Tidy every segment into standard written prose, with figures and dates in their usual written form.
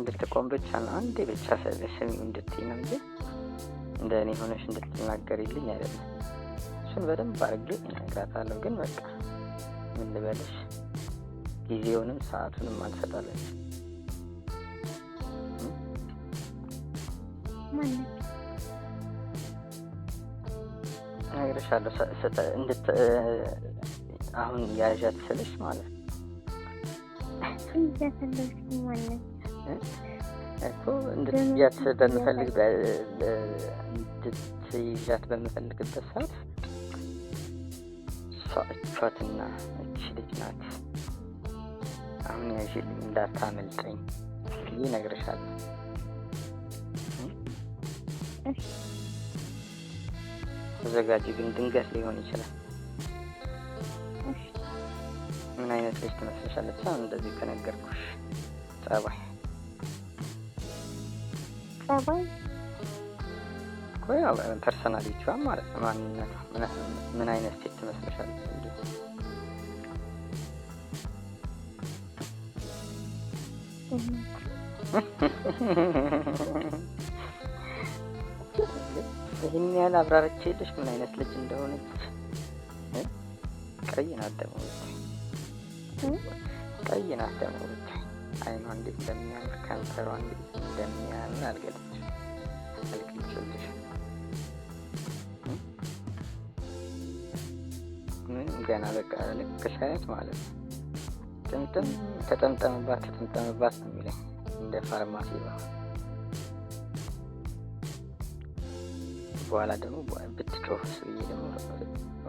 እንድትቆም ብቻ ነው። አንዴ ብቻ ስሚው እንድትይ ነው እንጂ እንደ እኔ ሆነሽ እንድትናገሪልኝ አይደለም። እሱን በደንብ አድርጌ እነግራታለሁ። ግን በቃ ምን ልበልሽ፣ ጊዜውንም ሰዓቱንም አልሰጣለች። እነግርሻለሁ አሁን ያዣት ስልሽ ማለት ነው እኮ እንድትይዣት በምፈልግበት ሰዓት እሷትና እቺ ልጅ ናት አሁን ያዥልኝ እንዳታመልጠኝ ብዬ እነግርሻለሁ። ተዘጋጂ። ግን ድንገት ሊሆን ይችላል። ምን አይነት ልጅ ትመስልሻለች? አሁን እንደዚህ ከነገርኩሽ ጸባይ እኮ ያው ፐርሰናሊቲዋ ማለት ነው፣ ማንነቷ ምን አይነት ሴት ትመስልሻለች? ይህን ያህል አብራርቼ የለሽ ምን አይነት ልጅ እንደሆነች። ቀይ ናት ደግሞ ብታይ አይኗ እንዴት እንደሚያምር ከንፈሯ እንዴት እንደሚያምር አልገልጽልሽ። ምንም ገና በቃ ልክ ሳያት ማለት ነው ተጠምጠምባት ነው የሚለኝ እንደ ፋርማሲ በኋላ ደግሞ ብትጮፍስ ብዬ ደግሞ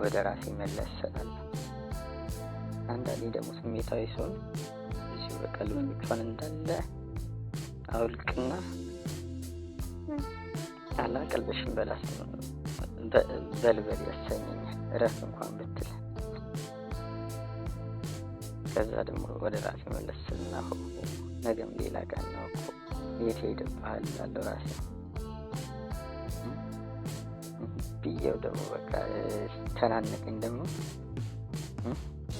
ወደ ራሴ መለስ እላለሁ። አንዳንዴ ደግሞ ስሜታዊ ሲሆን እዚሁ በቃ ልብሶቿን እንዳለ አውልቅና አላቀልብሽም በላስ በልበል ያሰኘኛል፣ እረፍ እንኳን ብትል። ከዛ ደግሞ ወደ ራሴ መለስና ነገም ሌላ ቀን ነው እኮ የት ሄድብሃል እላለሁ ራሴ ብዬው ደግሞ በቃ ተናነቀኝ። ደግሞ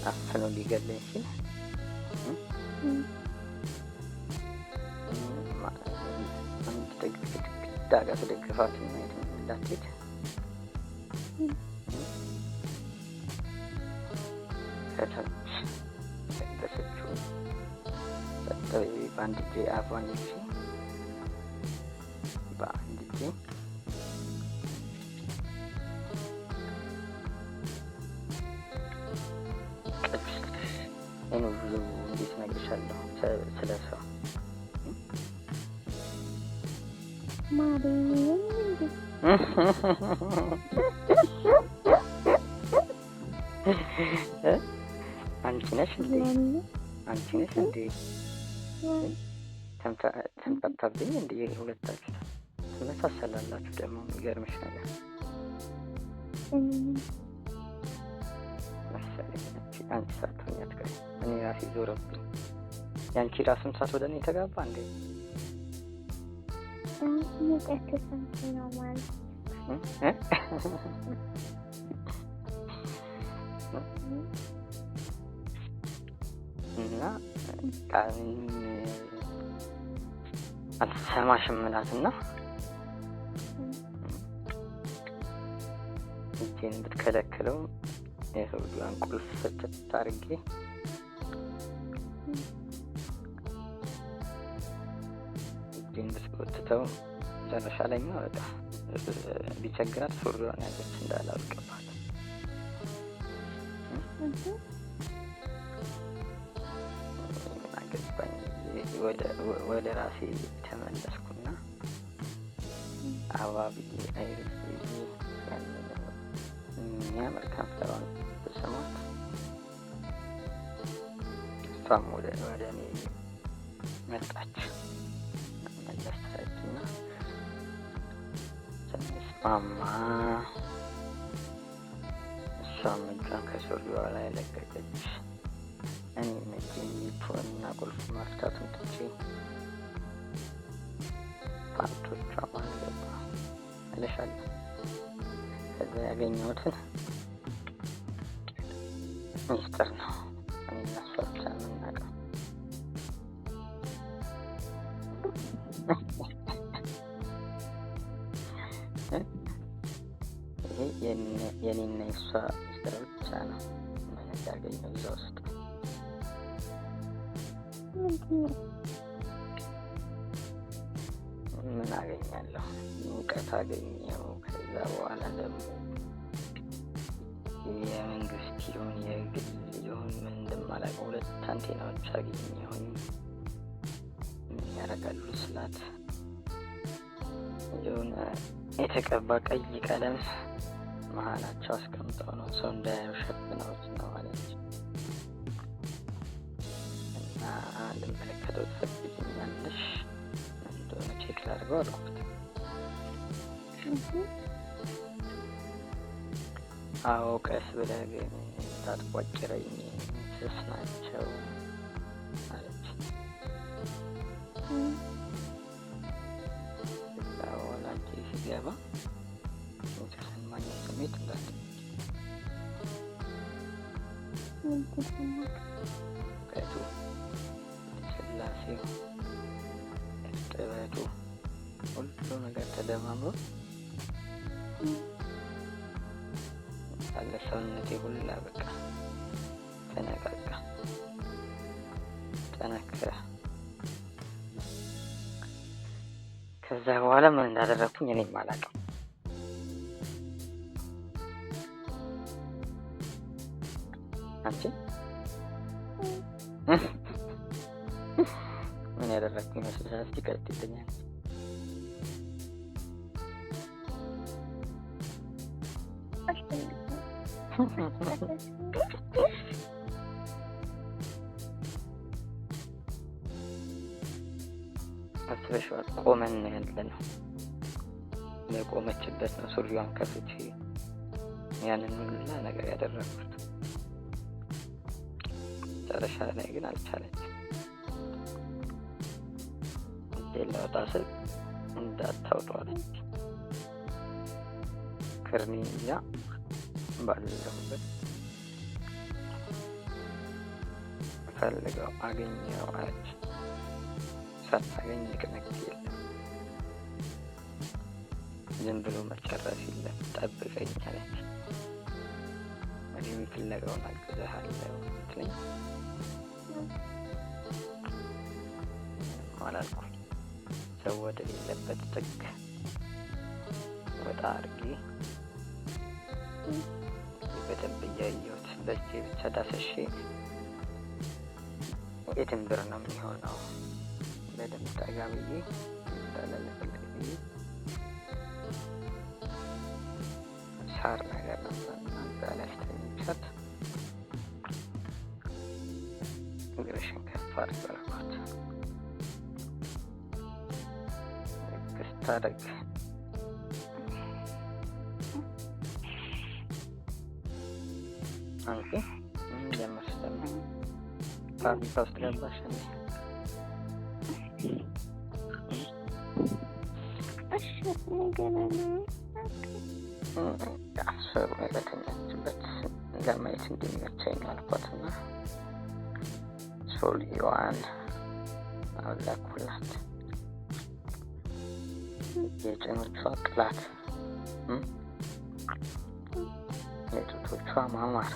አፍኖ ሊገለኝ ሲል ዳጋ ተደግፋት እንዳትሄድ ከታች ደሰችው ሰጠው። በአንድ እጄ አፏን ይዤ በአንድ እጄ ብዙ እንዴት እነግርሻለሁ ስለ ሰው አንቺ ነሽ እንዴ ተምታታብኝ እንዴ? ሁለታችሁ ትመሳሰላላችሁ። ደግሞ የሚገርምሽ ነገር አንቺ ሳትሆኝ አትቀሪ። እኔ ራሴ ዞረብኝ። ያንቺ ራስም ሳት ወደ እኔ ተጋባ እንዴ? ነው ማለት እና አልሰማሽም እላትና እጄን ብትከለክለው የሰውዬውን ቁልፍ ፍትት አድርጌ እጄን ብትጎትተው መጨረሻ ላይ በቃ ቢቸግራት ሱሪዋን ያዘች እንዳላውቅባት አገባኝ። ወደ ራሴ ተመለስኩና አባብዬ አይርስ የሚያምር ከንፈሯን ብስማት እሷም ወደ እኔ መጣች። መለሰችና ስንስማማ እሷም እጇን ከሱሪዋ ላይ ለቀቀች። እኔም እጄን ሊፖንና ቁልፍ መፍታቱን ትቼ ፓንቶቿ ማንገባ እልሻለሁ። ከዛ ያገኘሁትን ሚስጥር ነው እኔ እና እሷ ብቻ የምናውቀው። ይሄ የኔና የሷ ሚስጥር ብቻ ነው። ምን ያገኘው እዛ ውስጥ ምን አገኛለሁ? እውቀት አገኘው። ከዛ በኋላ ደግሞ የመንግስት ይሁን የግል ይሁን ምን እንደማላውቀው 2 አንቴናዎች አገኘሁኝ። ምን ያደርጋሉ ስላት የሆነ የተቀባ ቀይ ቀለም መሀላቸው አስቀምጠው ነው ሰው እንዳያየው ሸፍነውት ነው አለች። እና ልመለከተው ትፈቅጂልኛለሽ? እንደሆነ ቼክ ላድርገው አልኩት። አዎ ቀስ ብለህ ግን ታጥቋጭረኝ ስስ ናቸው አለች። ወላጅ ሲገባ የተሰማኝ ስሜት እውቀቱ፣ ስላሴው፣ እርጥበቱ ሁሉ ነገር ተደማምሮ ያለ ሰውነቴ ሁላ በቃ ተነቃቃ፣ ጠነከረ። ከዛ በኋላ ምን እንዳደረኩኝ እኔም አላውቅም። አንቺ ምን ያደረኩኝ ይመስልሻል? እስኪ ቀጥይልኛል። አስበሽዋል? ቆመን ነው ያለነው። የቆመችበት ነው ሱሪዋን ከፍቼ ያንን ሁላ ነገር ያደረኩት። መጨረሻ ላይ ግን አልቻለችም። ላውጣ ስል እንዳታውጣው አለች። ክርኒያ ባለሁበት ፈልገው አገኘው አለች። ሳታገኝ ቅንቅ የለም። ዝም ብሎ መጨረስ የለም። ጠብቀኝ አለች። እኔም ፍለጋውን አግዝሃለሁ ትለኝ አላልኩኝ። ሰው ወደ ሌለበት ጥግ ወጣ አድርጌ በደንብ እያየሁት በእጄ ብቻ ዳሰሼ የድንብር ነው የሚሆነው። በደንብ ጠጋ ብዬ እንዳላለፈልግ ብዬ ሳር ነገር ነበርና እዛ ላይ አስተኝቻት እግርሽን ከፍ አድርግ አልኳት። ስታደርግ አንቺ ምን ጀመርሽ ደግሞ? ፋብሪካ ውስጥ ገባሽ እንዴ? አስሩ በተኛችበት ለማየት እንዲመቸኝ አልኳትና ሶልዋን አውላኩላት። የጭኖቿ ቅላት፣ የጡቶቿ ማማር፣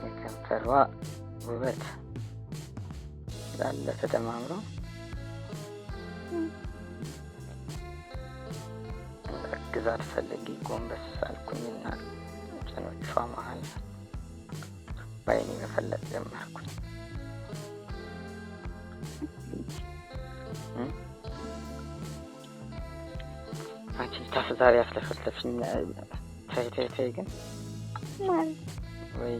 የከንፈሯ ውበት ላለ ተደማምሮ ግዛት ፈልጌ ጎንበስ አልኩኝና ጭኖቿ መሀል በዓይኔ መፈለግ ጀመርኩኝ። አንቺ ታፍዛሪ አፍለፈለፍኝ። ተይ ግን ወይ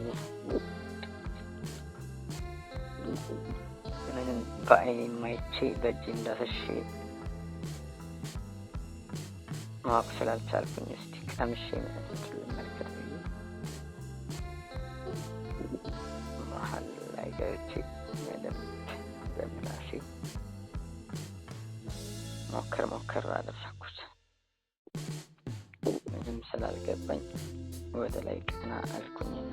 ምንም በዓይኔ የማይቼ በእጄ እንዳሰሼ ማወቅ ስላልቻልኩኝ እስቲ ቀምሼ ልመልከት ብዬ መሀል ላይ ገብቼ መደምት በምላሴ ሞከር አደረኩት። ምንም ስላልገባኝ ወደ ላይ ቀና አልኩኝና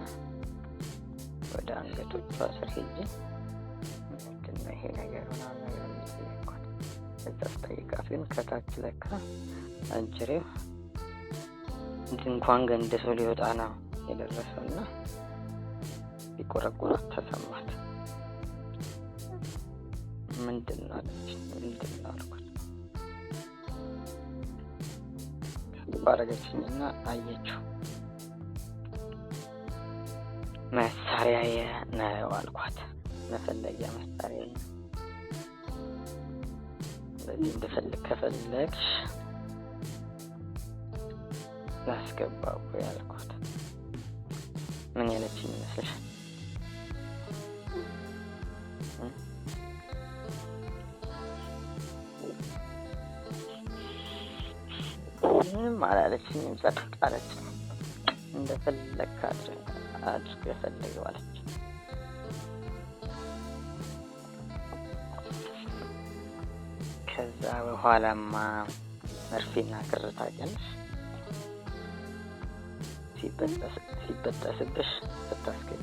ወደ አንገቶቿ ስር ሄጄ ምንድን ነው ይሄ ነገር ምናምን ነገር የሚጠይቋት እዛ ስጠይቃት ግን ከታች ለካ አጅሬው ድንኳን ገንድሶ ሊወጣ ነው የደረሰውና ቢቆረቁራት ተሰማት። ምንድን ነው አለች። ምንድን ነው አልኳት። ባረገችኝና አየችው። መሳሪያዬ ነው አልኳት። መፈለጊያ መሳሪያዬ ነው። ስለዚህ እንድፈልግ ከፈለግሽ ላስገባው ያልኳት። ምን ያለችኝ ይመስልሻል? ምንም አላለችኝም። ጸጥ አለች። እንደፈለግ አድርግ የፈለገው አለች። ከዛ በኋላማ መርፌና ክር ታውቂያለሽ? ሲበጠስብሽ ስታስገቢ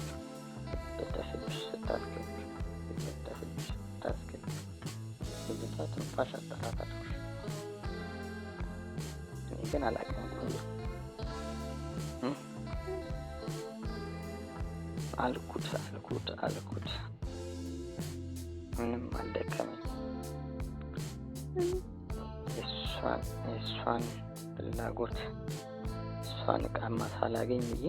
ልጅቷ ትንፋሽ አጠራታለች። እኔ ግን አላውቅም። አልኩት ምንም አልደከመኝ። የእሷን ፍላጎት እሷን እቃማ ሳላገኝ ብዬ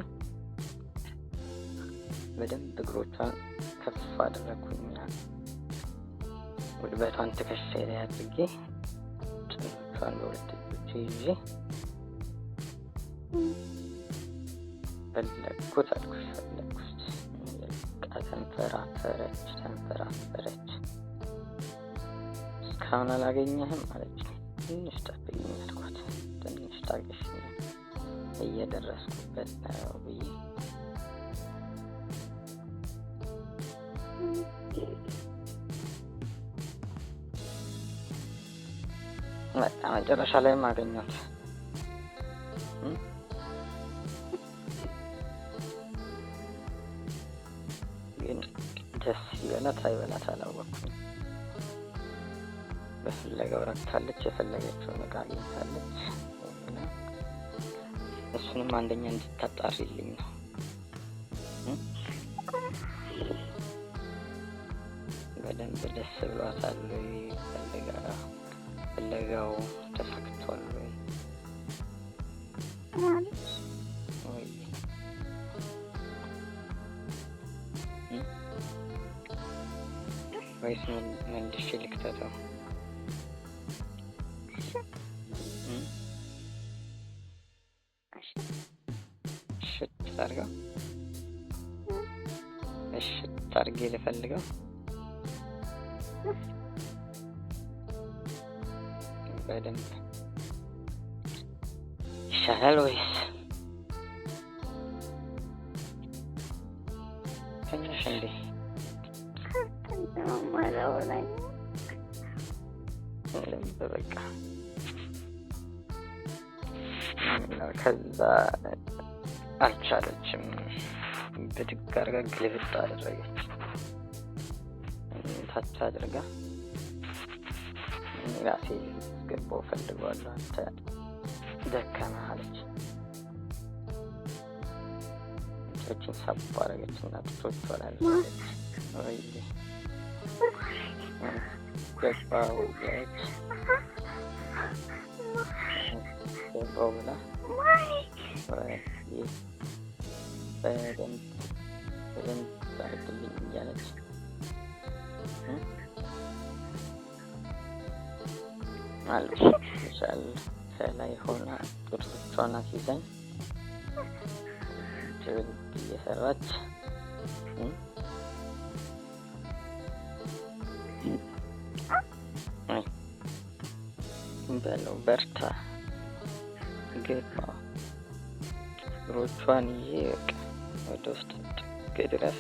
በደንብ እግሮቿን ከፍ አደረኩኝና ጉልበቷን ትከሻዬ ላይ አድርጌ ጭኖቿን በሁለት እጆቼ ይዤ ፈለግኩት። ተንፈራፈረች። እስካሁን አላገኘህም አለች። ትንሽ ጠብቂኝ አልኳት። ትንሽ ታገሽኝ እየደረስኩበት ነው ብዬ መጨረሻ ላይ ማገኘት ግን ደስ ይበላት አይበላት አላወቅኩም። በፍለጋው ረክታለች። የፈለገችውን ዕቃ አግኝታለች። እሱንም አንደኛ እንድታጣሪልኝ ነው። በደንብ ደስ ብሏታል ወይ? ፍለጋው ተሳክቷል ወይ? ወይስ መልሼ ልክተተው? እሽት አድርጌ ልፈልገው? በደንብ ይሻላል ወይስ ትንሽ እንዴ? በቃ ከዛ አልቻለችም። ብድግ አድርጋ ግልብጥ አደረገች። ታች አድርጋ ራሴ ገባው ፈልገዋለሁ አንተ ደከመህ አለች። እጆችን ሳብ አደረገችና ጡቶቿ ላይ ወይ ገባው ያች ገባው ብላ በደንብ አድርግልኝ እያለች አልቻል ከላይ ሆና ጡቶቿን አስይዛኝ ጭብል እየሰራች በለው በርታ ግባ። እግሮቿን ይዤ ወደ ውስጥ ጥግ ድረስ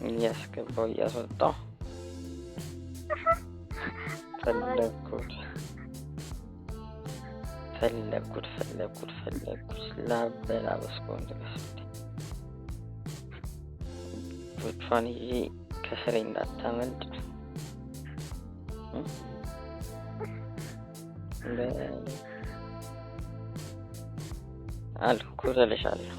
እያስገባው እያስወጣው ፈለግኩት ላበላበስኩን ድረስ እግሮቿን ይዤ ከስሬ እንዳታመልጥ አልኩ እልሻለሁ።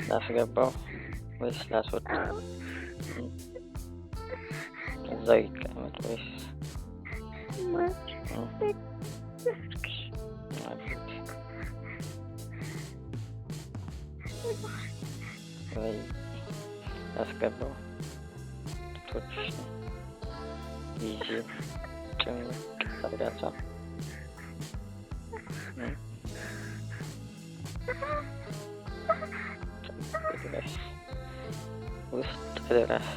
ላስገባው ወይስ ላስወጣው? እዛው ይቀመጥ ወይስ ወይ ላስገባው? ቶች ይዤ ጭምቅ አድርጋቸው ድረስ ውስጥ ድረስ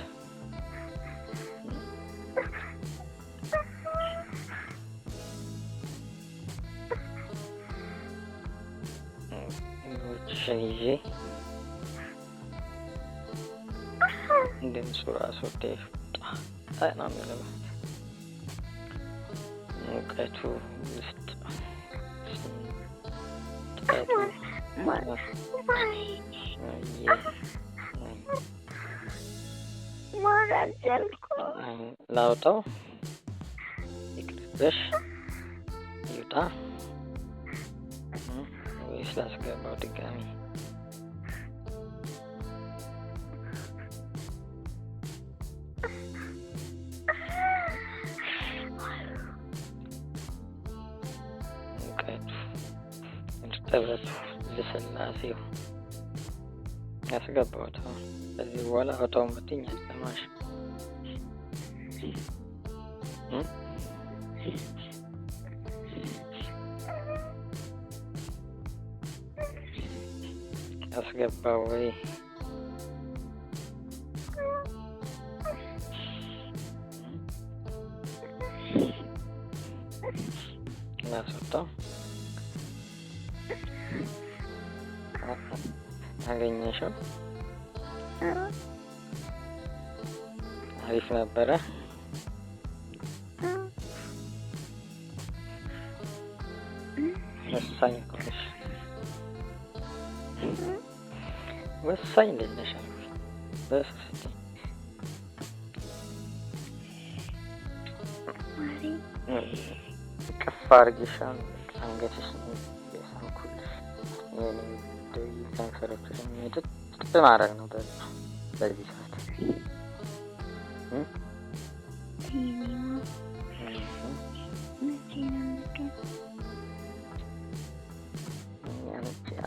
እግሮችሽን ይዤ ድምፁ ራሱ ጣና የሚለበት ሙቀቱ ውስጥ ጠጡ ላውጣው? ይቅርብሽ ይውጣ ወይስ ላስገባው ድጋሚ? ሙቀቱ፣ እርጥበቱ፣ ልስላሴው ያስገባሁት። ከዚህ በኋላ አውጣውን ብትይኝ አልሰማሽ። ያስገባው ወይ ላስወጣው? አገኘሽው? አሪፍ ነበረ። ወሳኝ ነሽ፣ ወሳኝ ልጅ ነሽ። በስስቲ ቅፍ አድርጌሻል። አንገትሽን የሳምኩልሽ ከንፈሮችሽን ምጥጥ ማድረግ ነው በዚህ ሰዓት።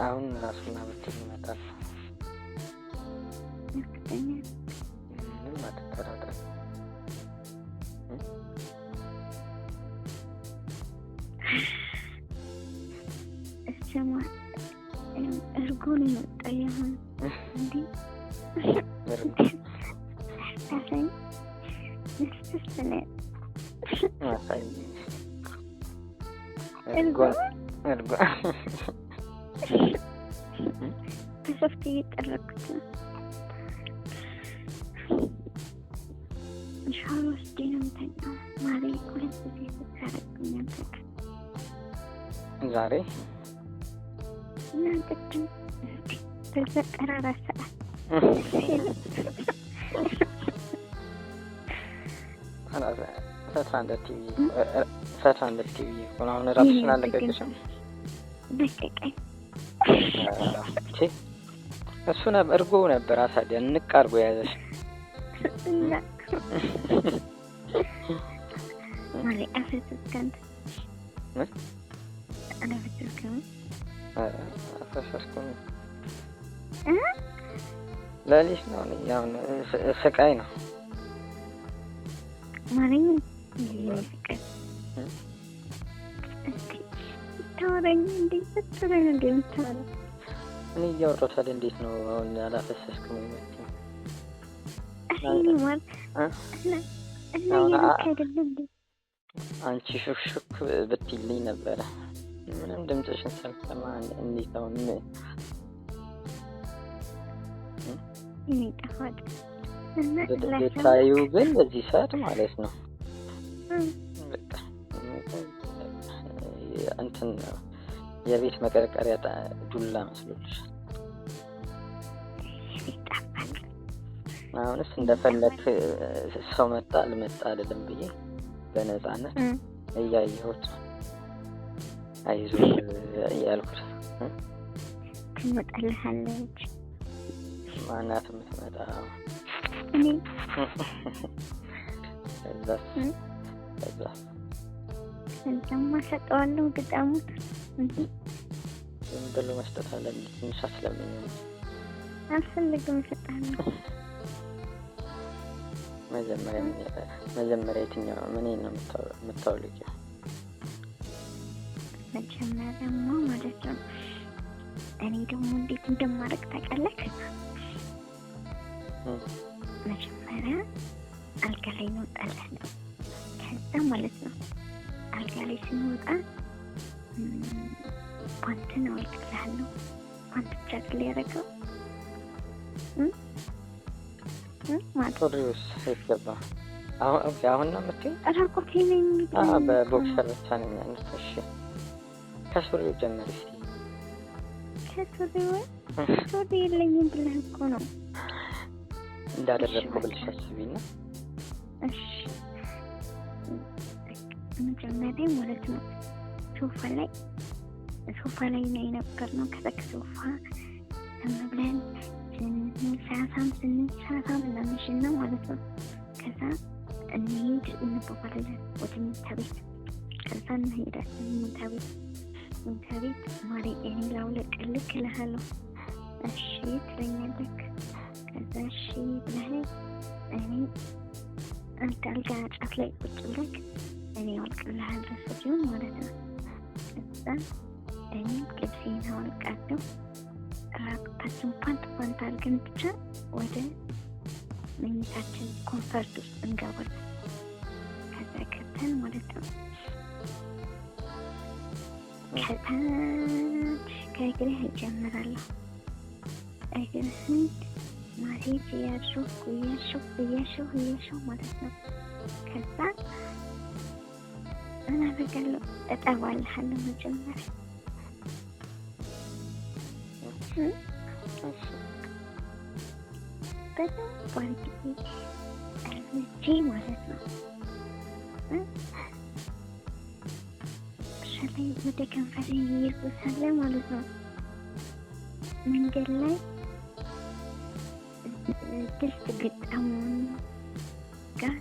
አሁን ራሱና ብትል ይመጣል። ምንም አትጠራጠሪ። እርጎ ነው የወጣው። ያሁን እንዲህ እርጎ በሶፍት እየጠረኩት ነው። ሻወር ወስጄ ነው የምተኛው። ማሬ 2 ጊዜ ስታረቅኛል ዛሬ እና ቅድም በዘቀራራ ሰዓት ፈታ ቲቪ ሆነ። አሁን ራስሽን አለቀቅሽም? በቀቀኝ። እሱ ነበር እርጎ ነበር። አሳዲያ ንቅ አድርጎ የያዘሽ እና ማሪ አፈስከንት أنا في الكلام. أفسكم. لا ليش نوني يعني سكاينا. مارين. تورين دي تورين دي تورين. أنا جاوبت هذا ديت نو أنا أفسكم يمتى. أهلي مار. أنا كذا بدي. አንቺ ሹክ ብትይልኝ ነበረ። ምንም ድምፅሽን ሳልሰማ እንዴት ነው ብታዩ ግን በዚህ ሰዓት ማለት ነው በቃ እንትን የቤት መቀርቀሪያ ዱላ መስሎልሽ? አሁንስ እንደፈለክ ሰው መጣ አልመጣ አይደለም ብዬ በነፃነት እያየሁት አይዞህ እያልኩት ትመጣልሃለች። ማናት የምትመጣው? እኔ እዛማ ሰጠዋለሁ ግጣሙን ዝም ብሎ መስጠት አለ እንጂ ትንሽ አስለምኝ አልፈልግም እሰጥሃለሁ። መጀመሪያ የትኛው ምን ነው የምታውልቂው? መጀመሪያማ ማለት ነው እኔ ደግሞ እንዴት እንደማደርግ ታውቃለህ? መጀመሪያ አልጋ ላይ እንወጣለን። ከዛ ማለት ነው አልጋ ላይ ስንወጣ ፓንትን አወልቅልሃለሁ። ፓንት ብቻ ያደረገው ሱሪውስ ይገባ። አሁን ነው የምትይኝ? ራቆቴ ነኝ። በቦክሰር ብቻ ነኝ ያሉት። እሺ ከሱሪው ጀምሪ እስኪ። ሱሪ የለኝም ብለህ እኮ ነው እንዳደረግኩ ብልሽ አስቢና። እሺ መጀመሪያ ማለት ነው ሶፋ ላይ ነው የነበርነው። ከዛ ከሶፋ ተመብለን ስንሳሳም እናመሽና ማለት ነው። ከዛ እንሂድ እንባባላለን ወደ መኝታ ቤት። ከዛ እንሄዳለን መኝታ ቤት ማሪ እኔ ላውለቅልክ እልሃለሁ። እሺ ትለኛለህ። ከዛ እሺ ብለህ እኔ አንተ አልጋ ጫፍ ላይ ቁጭ ብለህ እኔ አውልቅልሃለሁ ሱሪውን ማለት ነው። ከዛ እኔ ልብሴን አወልቃለሁ። ራቁታችን ፓንት አድርገን ብቻ ወደ መኝታችን ኮንፈርት ውስጥ እንገባለን። ከዛ ከተን ማለት ነው ከታች ከእግርህ እጀምራለሁ። እግርህን ማሴጅ እያሸው ማለት ነው። ከዛ ምን አደርጋለሁ? እጠባልሃለሁ መጀመሪያ በደንብ አድርጌ አልምቼ ማለት ነው። ሻላይ ወደ ከንፈሬ እየሄድኩ ሳለ ማለት ነው መንገድ ላይ ድስት ግጣሙን ጋር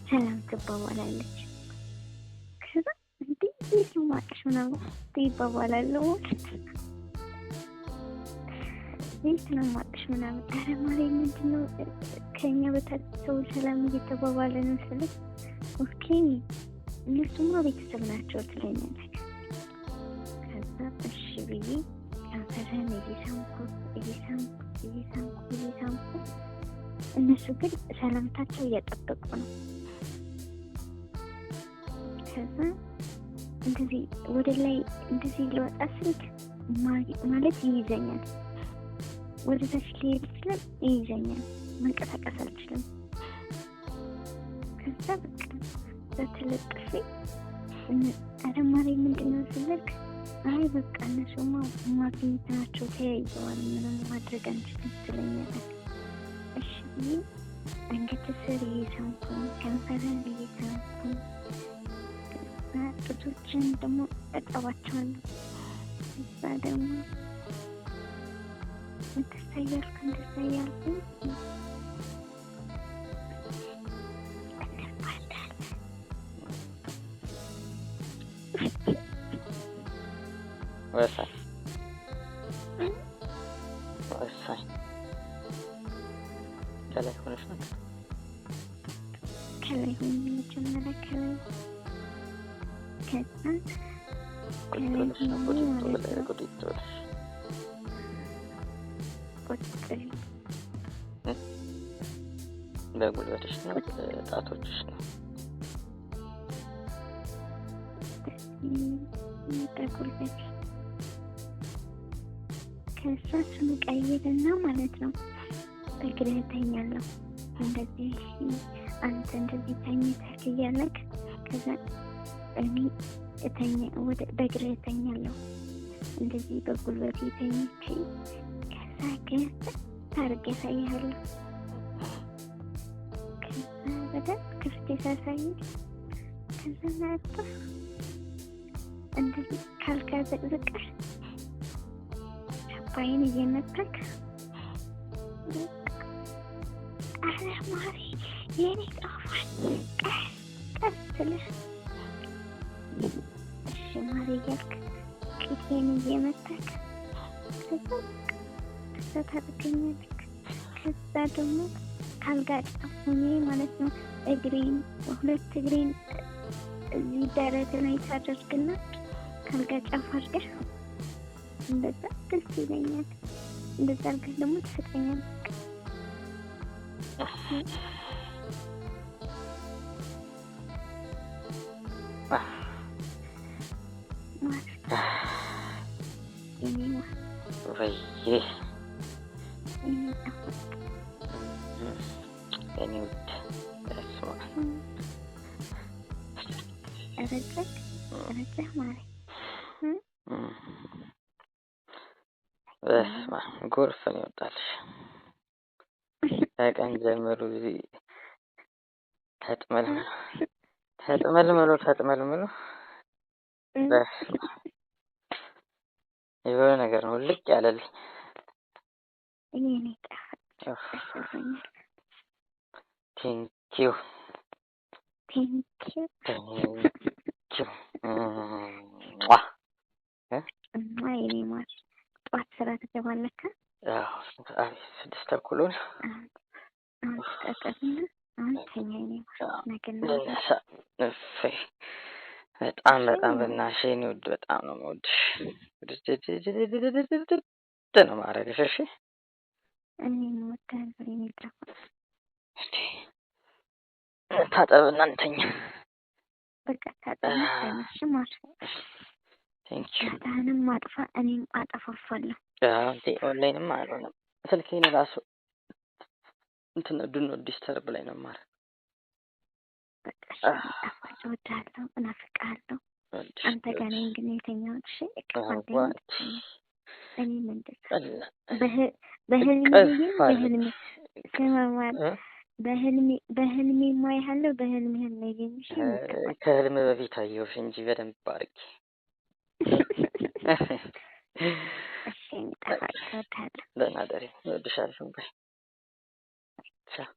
ሰላም ትባባላለች። ከዛ እንዴት ነው ማቅሽ ምናምን ትባባላለሁ ማለት እንዴት ነው ማቅሽ ምናምን። ኧረ ማርያም ምንድነው ከኛ በታች ሰው ሰላም እየተባባለ ነው ስልክ ኦኬ እነሱማ ቤተሰብ ናቸው ትለኛለች። ከዛ እሺ ብዬ ከንፈርህን እየሳምኩ እነሱ ግን ሰላምታቸው እያጠበቁ ነው። ከዛ እንደዚህ ወደ ላይ እንደዚህ ልወጣ ስልክ ማለት ይይዘኛል። ወደ ታች ሊሄድ ይችላል ይይዘኛል። መንቀሳቀስ አልችልም። ከዛ በቃ በተለጥፌ አረማሪ ምንድነው ስልክ አይ በቃ እነሱማ ማግኘት ናቸው ተያይዘዋል ምንም ማድረግ አንችልም ትለኛለች። እሺ ብዬ አንገት ስር እየሳምኩኝ ከንፈርን እየሳምኩኝ ጡቶችን ደግሞ እጠባቸዋለሁ። እዛ ደግሞ እንደዛ እያልኩኝ ወሳኝ ከላይ ሆነሽ ነው። ከላይ ሆኜ መጀመሪያ ከላይ ከዛ በጉልበትሽ ነው ጣቶችሽ ነው? በጉልበት ከዛ እሱን ቀይርና ማለት ነው በእግርህ ተኛለሁ። እንደዚህ አንተ እንደዚህ ተኝተህ እያለክ ከዛ እኔ በእግሬ እተኛለሁ እንደዚህ በጉልበቴ ተኝቼ ከዛ ግን ታርጌ ያሳያለሁ። ከዛ በደንብ ክፍቴ ሳሳይ ከዛ ናታ እንደዚህ ካልጋ ዘቅዝቀህ ሻባይን እየመታክ አረ ማሪ የኔ ጣፋጭ ቀስ ትልህ እሺ ማሪ እያልክ ቂጤን እየመታክ ከዛ ታደርገኛለህ። ከዛ ደግሞ ካልጋ ጫፉኔ ማለት ነው ሁለት እግሬን እዚህ ደረት ላይ ታደርግና ካልጋ ጫፍ አድርገህ እንደዛ ደስ ይለኛል። እንደዛ አድርገህ ደግሞ ትሰጠኛለህ። ረጨህ ማለት በስመ አብ ጎርፍ ነው ይወጣልሽ። ከቀን ጀምሮ እዚህ ተጥመልምሎ በስመ አብ የሆነ ነገር ነው ልቅ ያለልኝ። ቴንኪው የኔ ማር ጠዋት ስራ ትገባለህ? አዎ 6:30 አሁን ተኛ የኔ ማር ነገና በጣም በእናትሽ የኔ ውድ በጣም ነው የምወድሽ። ነው ማረግሽ። እሺ እኔም ወዳለሁ የኔ ጣፋጭ። ታጠብና እንተኛ። በቃ ታጠብና ተነሽ ማር። ቴንኪው። ታንም ማጥፋ እኔም አጠፋፋለሁ። ኦንላይንም አልሆነም ስልኬን ራሱ እንትን ዱኖ ዲስተርብ ላይ ነው ማለት። በቃ ጣፋጭ ወዳለሁ፣ እናፍቃለሁ። አንተ ጋር ነኝ ግን የተኛሁት። እሺ እኔ ምንድን በህልሜ ማይሃለሁ በህልሜ ያለኝሽ ከህልም በፊት አየሁሽ እንጂ በደንብ አድርጌ። እሺ ጣፋጭ ወዳለሁ። ደህና ደሪ። እወድሻለሁ። ባይ ቻው።